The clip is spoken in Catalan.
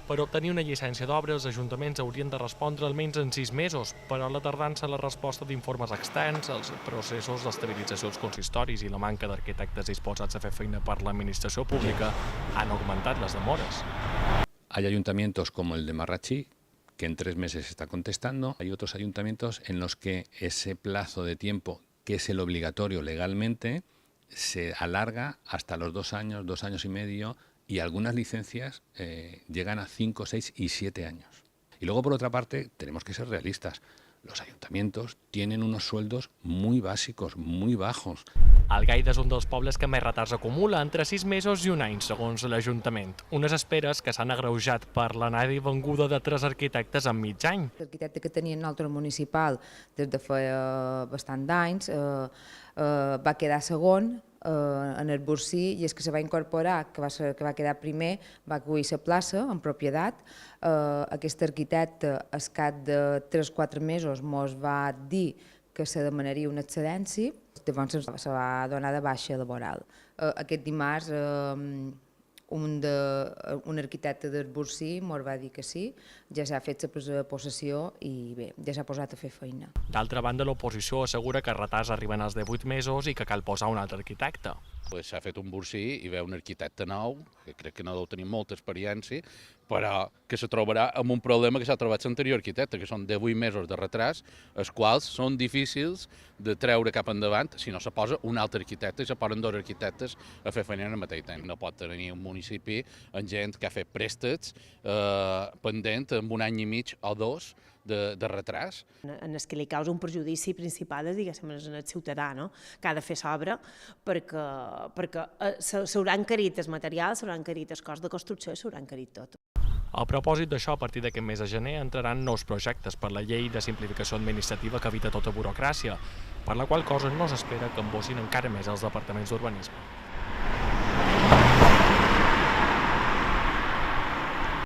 Per obtenir una llicència d'obra, els ajuntaments haurien de respondre almenys en 6 mesos, però la tardança en la resposta d'informes externs, els processos d'estabilització dels consistoris i la manca d'arquitectes disposats a fer feina per l'administració pública han augmentat les demores. Hay ayuntamientos como el de Marratxí, que en 3 meses se está contestando. Hay otros ayuntamientos en los que ese plazo de tiempo, que es el obligatorio legalmente, se alarga hasta los 2 años, 2 años y medio, y algunas licencias llegan a 5, 6 y 7 años. Y luego, por otra parte, tenemos que ser realistas. Los ayuntamientos tienen unos sueldos muy básicos, muy bajos. Algaida és un dels pobles que més retards acumula, entre 6 mesos i 1 any, segons l'Ajuntament. Unes esperes que s'han agreujat per l'anada i venguda de 3 arquitectes en mig any. L'arquitecte que tenia el nostre municipal des de feia bastant d'anys va quedar segon en el Bursí, i és que se va incorporar, que va quedar primer, va acollir la plaça en propietat. Aquest arquitecte, al cap de 3-4 mesos, ens va dir que se demanaria una excedència, llavors se va donar de baixa laboral. Aquest dimarts un arquitecte del Bursí ens va dir que sí, ja s'ha fet la possessió i bé, ja s'ha posat a fer feina. D'altra banda, l'oposició assegura que els retards arriben als 18 mesos i que cal posar un altre arquitecte. S'ha fet un Bursí i ve un arquitecte nou, que crec que no deu tenir molta experiència, però que se trobarà amb un problema que s'ha trobat l'anterior arquitecte, que són 18 mesos de retras, els quals són difícils de treure cap endavant si no se posa un altre arquitecte i se posen 2 arquitectes a fer feina en el mateix temps. No pot tenir un municipi amb gent que ha fet préstecs pendent amb 1 any i mig o 2 de retras. En el que li causa un perjudici principal és, diguéssim, el ciutadà, no? Que ha de fer s'obra perquè s'haurà encarit el material, s'haurà encarit el cost de construcció i s'haurà encarit tot. A propòsit d'això, a partir d'aquest mes de gener entraran nous projectes per la llei de simplificació administrativa que evita tota burocràcia, per la qual cosa no s'espera que embossin encara més els departaments d'urbanisme.